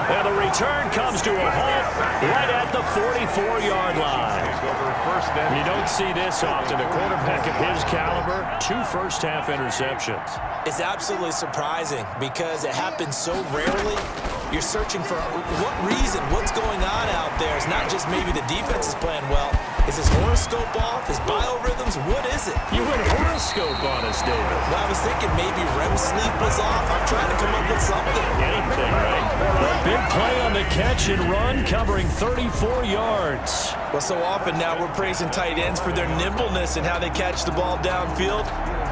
And the return comes to a halt right at the 44-yard line. You don't see this often. A quarterback of his caliber, 2 first-half interceptions. It's absolutely surprising because it happens so rarely. You're searching for what reason, what's going on out there. It's not just maybe the defense is playing well. Is his horoscope off? His biorhythms? What is it? You went horoscope on us, David. Well, I was thinking maybe REM sleep was off. I'm trying to come up with something. Anything, right? A big play on the catch and run, covering 34 yards. Well, so often now we're praising tight ends for their nimbleness and how they catch the ball downfield.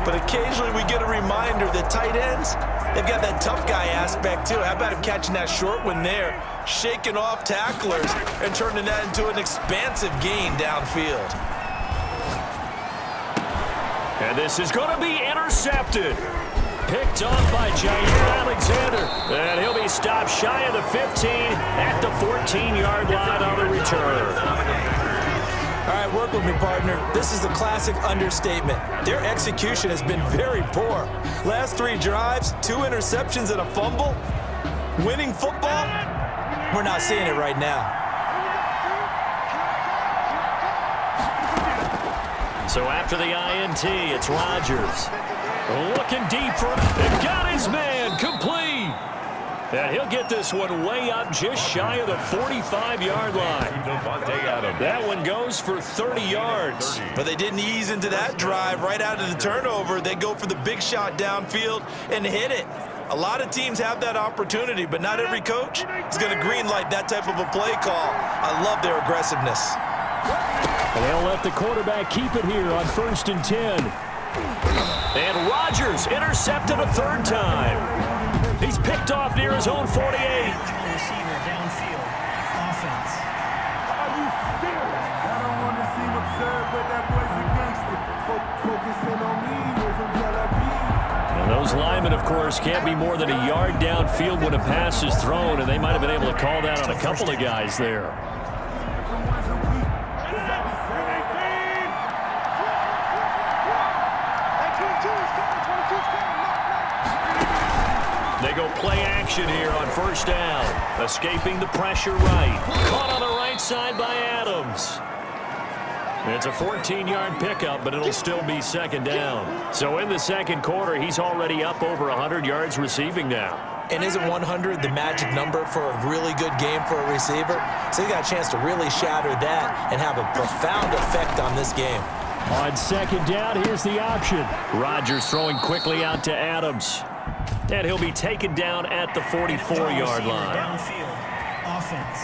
But occasionally we get a reminder that tight ends, they've got that tough guy aspect too. How about him catching that short one there, shaking off tacklers, and turning that into an expansive gain downfield. And this is going to be intercepted. Picked off by Jair Alexander. And he'll be stopped shy of the 15 at the 14-yard line on the return. All right, work with me, partner. This is a classic understatement. Their execution has been very poor. Last 3 drives, 2 interceptions and a fumble. Winning football? We're not seeing it right now. So after the INT, it's Rodgers. Looking deep for him. And got his man complete. And he'll get this one way up just shy of the 45-yard line. That one goes for 30 yards. But they didn't ease into that drive right out of the turnover. They go for the big shot downfield and hit it. A lot of teams have that opportunity, but not every coach is going to greenlight that type of a play call. I love their aggressiveness. They'll let the quarterback keep it here on 1st and 10. And Rodgers intercepted a 3rd time. He's picked off near his own 48. Receiver downfield. Offense. I don't want to seem absurd, but that boy's a gangster. Focusing on me, we're from Tel Aviv. And those linemen, of course, can't be more than a yard downfield when a pass is thrown, and they might have been able to call that on a couple of guys there. They go play action here on 1st down. Escaping the pressure right. Caught on the right side by Adams. It's a 14-yard pickup, but it'll still be 2nd down. So in the 2nd quarter, he's already up over 100 yards receiving now. And isn't 100 the magic number for a really good game for a receiver? So he got a chance to really shatter that and have a profound effect on this game. On 2nd down, here's the option. Rodgers throwing quickly out to Adams. And he'll be taken down at the 44-yard line. Downfield. Offense.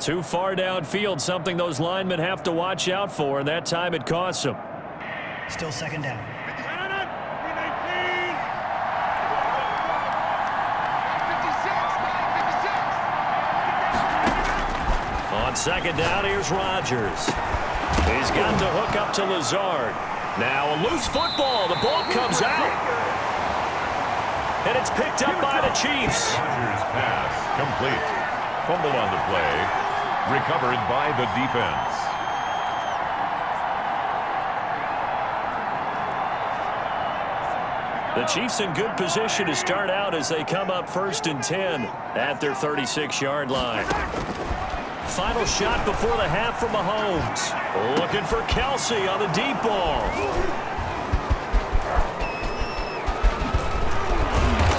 Too far downfield, something those linemen have to watch out for, and that time it costs them. Still 2nd down. On 2nd down, here's Rodgers. He's got to hook up to Lazard. Now a loose football. The ball comes out. And it's picked up by the Chiefs. Rodgers' pass complete. Fumble on the play. Recovered by the defense. The Chiefs in good position to start out as they come up 1st and 10 at their 36-yard line. Final shot before the half from Mahomes. Looking for Kelsey on the deep ball.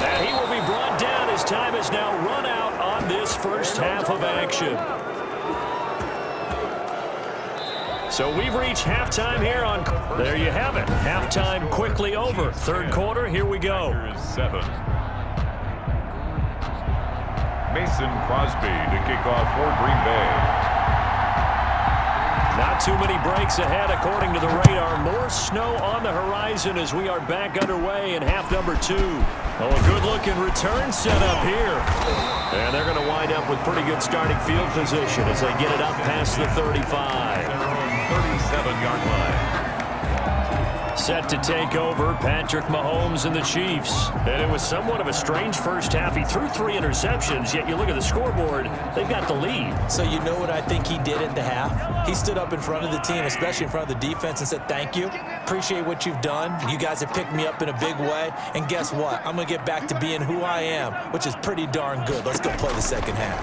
And he will be brought down. His time has now run out on this 1st half of action. So we've reached halftime here on. There you have it. Halftime quickly over. 3rd quarter, here we go. 7. Mason Crosby to kick off for Green Bay. Not too many breaks ahead according to the radar. More snow on the horizon as we are back underway in half number 2. Oh, a good-looking return set up here. And they're going to wind up with pretty good starting field position as they get it up past the 35. 37-yard line. Set to take over, Patrick Mahomes and the Chiefs. And it was somewhat of a strange first half. He threw 3 interceptions, yet you look at the scoreboard, they've got the lead. So you know what I think he did at the half? He stood up in front of the team, especially in front of the defense, and said, thank you. Appreciate what you've done. You guys have picked me up in a big way. And guess what? I'm going to get back to being who I am, which is pretty darn good. Let's go play the second half.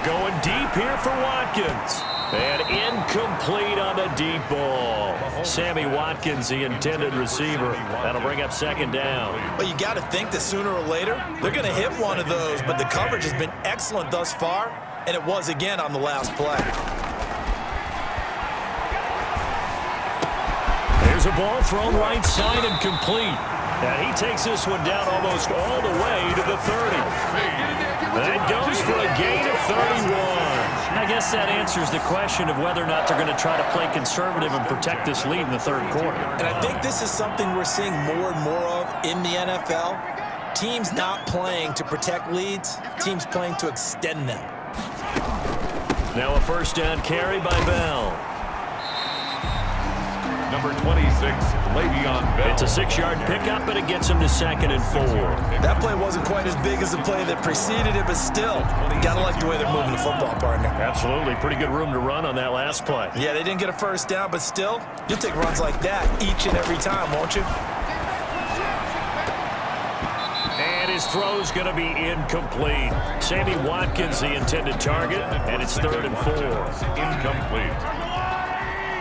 Going deep here for Watkins. And incomplete on the deep ball. Sammy Watkins, the intended receiver. That'll bring up second down. Well, you got to think that sooner or later, they're going to hit one of those, but the coverage has been excellent thus far, and it was again on the last play. There's a ball thrown right side and complete. And he takes this one down almost all the way to the 30. That goes for a gain of 31. I guess that answers the question of whether or not they're going to try to play conservative and protect this lead in the third quarter. And I think this is something we're seeing more and more of in the NFL. Teams not playing to protect leads, teams playing to extend them. Now a first down carry by Bell. Number 26, Le'Veon Bell. It's a 6-yard pickup, but it gets him to 2nd and 4. That play wasn't quite as big as the play that preceded it, but still, gotta like the way they're moving the football, partner. Absolutely. Pretty good room to run on that last play. Yeah, they didn't get a first down, but still, you'll take runs like that each and every time, won't you? And his throw's going to be incomplete. Sammy Watkins, the intended target, and it's 3rd and 4. Incomplete.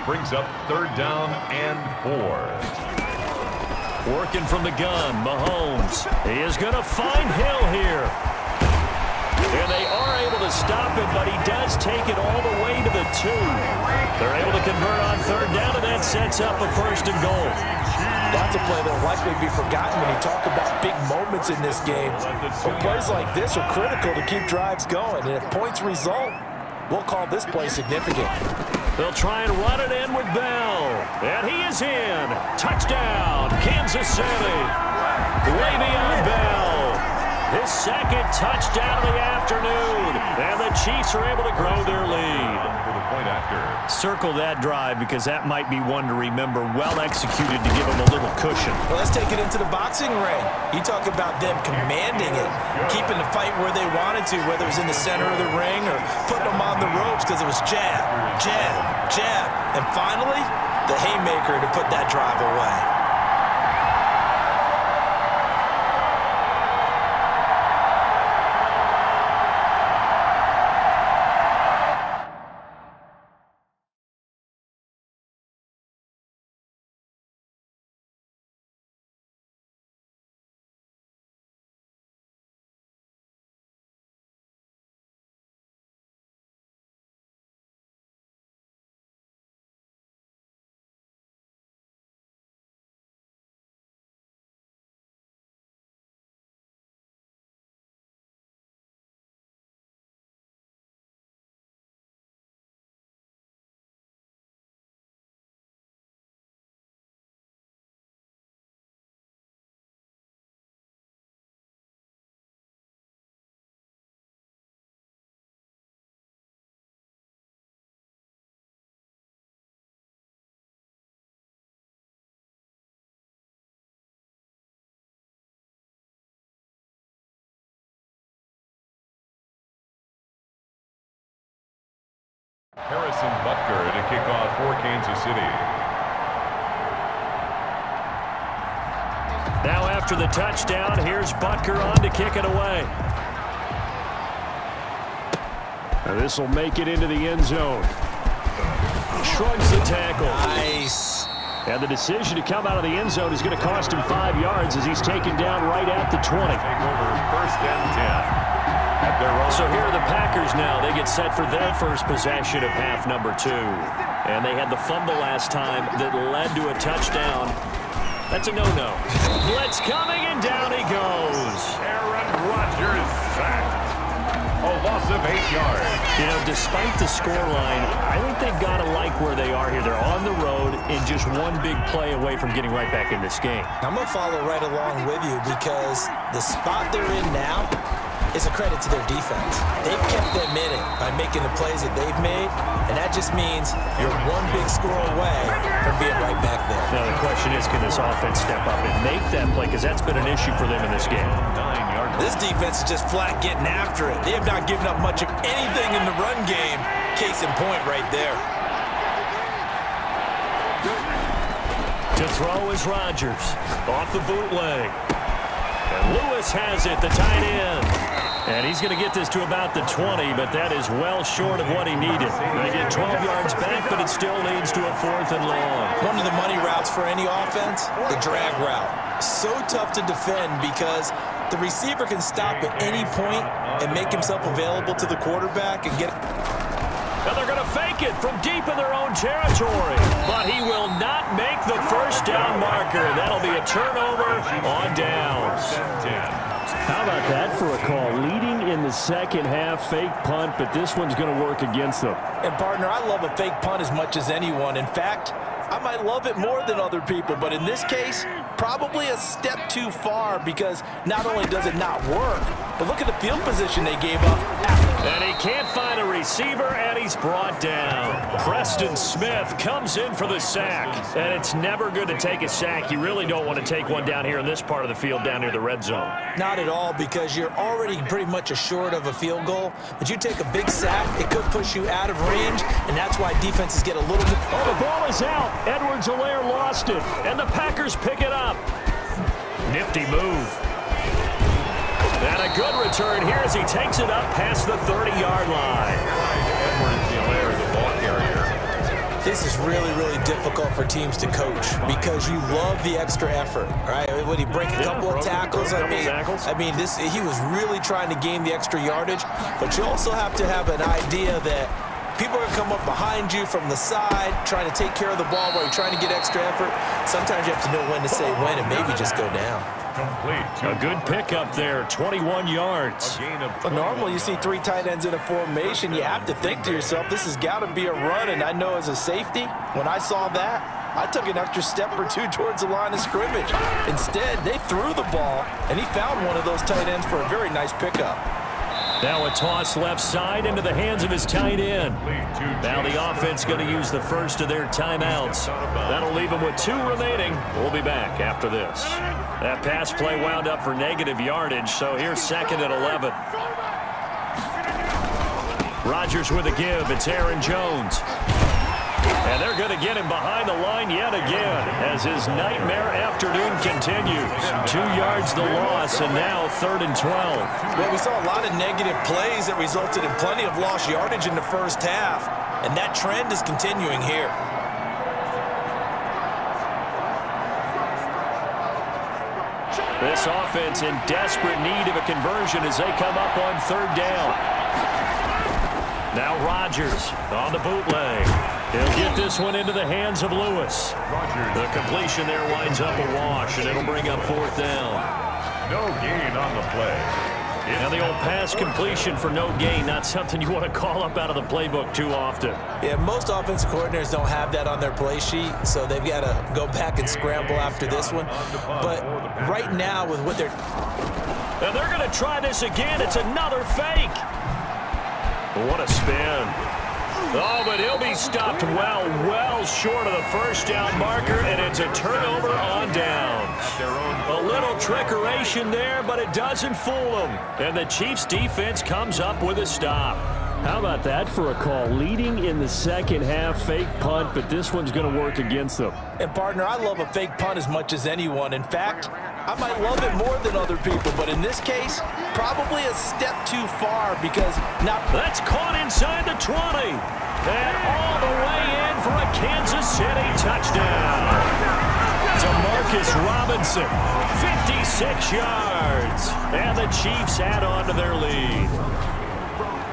Brings up 3rd down and 4. Working from the gun, Mahomes. He is going to find Hill here. And they are able to stop him, but he does take it all the way to the 2. They're able to convert on 3rd down, and that sets up a 1st and goal. That's a play that will likely be forgotten when you talk about big moments in this game. But plays like this are critical to keep drives going, and if points result, we'll call this play significant. They'll try and run it in with Bell. And he is in. Touchdown, Kansas City. Le'Veon Bell. His 2nd touchdown of the afternoon. And the Chiefs are able to grow their lead. For the point after. Circle that drive because that might be one to remember. Well executed to give them a little cushion. Well, let's take it into the boxing ring. You talk about them commanding it, keeping the fight where they wanted to, whether it was in the center of the ring or putting them on the ropes because it was jab, jab, jab. And finally, the haymaker to put that drive away. Harrison Butker to kick off for Kansas City. Now after the touchdown, here's Butker on to kick it away. Now this will make it into the end zone. Shrugs the tackle. Nice. And the decision to come out of the end zone is going to cost him 5 yards as he's taken down right at the 20. Take over 1st and 10. So here are the Packers now. They get set for their first possession of half number 2. And they had the fumble last time that led to a touchdown. That's a no-no. Blitz coming, and down he goes. Aaron Rodgers sacked. A loss of 8 yards. You know, despite the scoreline, I think they've got to like where they are here. They're on the road and just one big play away from getting right back in this game. I'm going to follow right along with you because the spot they're in now is a credit to their defense. They've kept them in it by making the plays that they've made, and that just means you're one big score away from being right back there. Now, the question is, can this offense step up and make that play? Because that's been an issue for them in this game. 9-yard. This defense is just flat getting after it. They have not given up much of anything in the run game. Case in point right there. To throw is Rodgers. Off the bootleg. And Lewis has it, the tight end. And he's going to get this to about the 20, but that is well short of what he needed. They get 12 yards back, but it still leads to a 4th and long. One of the money routes for any offense, the drag route. So tough to defend because the receiver can stop at any point and make himself available to the quarterback and get it. Now they're going to fake it from deep in their own territory. But he will not make the first down marker. That'll be a turnover on downs. How about that for a call? Leading in the second half, fake punt, but this one's going to work against them. And, partner, I love a fake punt as much as anyone. In fact, I might love it more than other people, but in this case, probably a step too far because not only does it not work, but look at the field position they gave up. And he can't find a receiver, and he's brought down. Preston Smith comes in for the sack. And it's never good to take a sack. You really don't want to take one down here in this part of the field down near the red zone. Not at all, because you're already pretty much assured of a field goal. But you take a big sack, it could push you out of range, and that's why defenses get a little bit... Oh, the ball is out. Edwards-Helaire lost it, and the Packers pick it up. Nifty move. And a good return here as he takes it up past the 30-yard line. Edwards-Helaire, the ball carrier. This is really, really difficult for teams to coach because you love the extra effort, right? When he break a couple of tackles, he was really trying to gain the extra yardage, but you also have to have an idea that people are going to come up behind you from the side, trying to take care of the ball while you're trying to get extra effort. Sometimes you have to know when to say when and maybe just go down. A good pickup there, 21 yards. Normally you see 3 tight ends in a formation, you have to think to yourself, this has got to be a run, and I know as a safety, when I saw that, I took an extra step or 2 towards the line of scrimmage. Instead, they threw the ball, and he found one of those tight ends for a very nice pickup. Now a toss left side into the hands of his tight end. Now the offense going to use the first of their timeouts. That'll leave them with 2 remaining. We'll be back after this. That pass play wound up for negative yardage, so here's 2nd and 11. Rodgers with a give. It's Aaron Jones. And they're going to get him behind the line yet again as his nightmare afternoon continues. 2 yards the loss, and now 3rd and 12. Well, we saw a lot of negative plays that resulted in plenty of lost yardage in the first half, and that trend is continuing here. This offense in desperate need of a conversion as they come up on 3rd down. Now Rodgers on the bootleg. He'll get this one into the hands of Lewis. The completion there winds up a wash, and it'll bring up 4th down. No gain on the play. And the old pass completion for no gain, not something you want to call up out of the playbook too often. Yeah, most offensive coordinators don't have that on their play sheet, so they've got to go back and scramble after this one. But right now with what they're... And they're going to try this again. It's another fake. What a spin. Oh, but he'll be stopped well short of the first down marker, and it's a turnover on downs. A little trickeration there, but it doesn't fool them. And the Chiefs' defense comes up with a stop. How about that for a call? Leading in the second half, fake punt, but this one's going to work against them. And, partner, I love a fake punt as much as anyone. In fact, I might love it more than other people, but in this case, probably a step too far because now... That's caught inside the 20. And all the way in for a Kansas City touchdown. DeMarcus Robinson, 56 yards. And the Chiefs add on to their lead.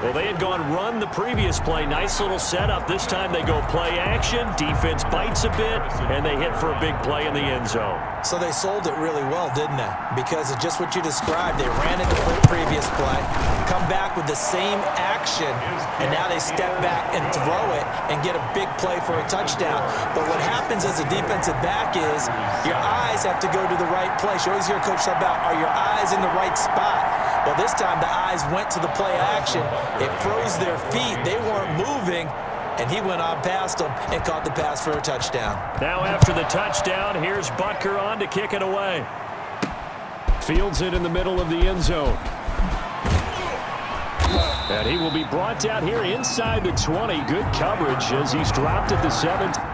Well, they had gone run the previous play. Nice little setup. This time they go play action. Defense bites a bit, and they hit for a big play in the end zone. So they sold it really well, didn't they? Because of just what you described. They ran it the previous play, come back with the same action, and now they step back and throw it and get a big play for a touchdown. But what happens as a defensive back is your eyes have to go to the right place. You always hear Coach talk about, are your eyes in the right spot? Well, this time the eyes went to the play action. It froze their feet. They weren't moving. and he went on past him and caught the pass for a touchdown. Now after the touchdown, here's Butker on to kick it away. Fields it in the middle of the end zone. And he will be brought down here inside the 20. Good coverage as he's dropped at the 7.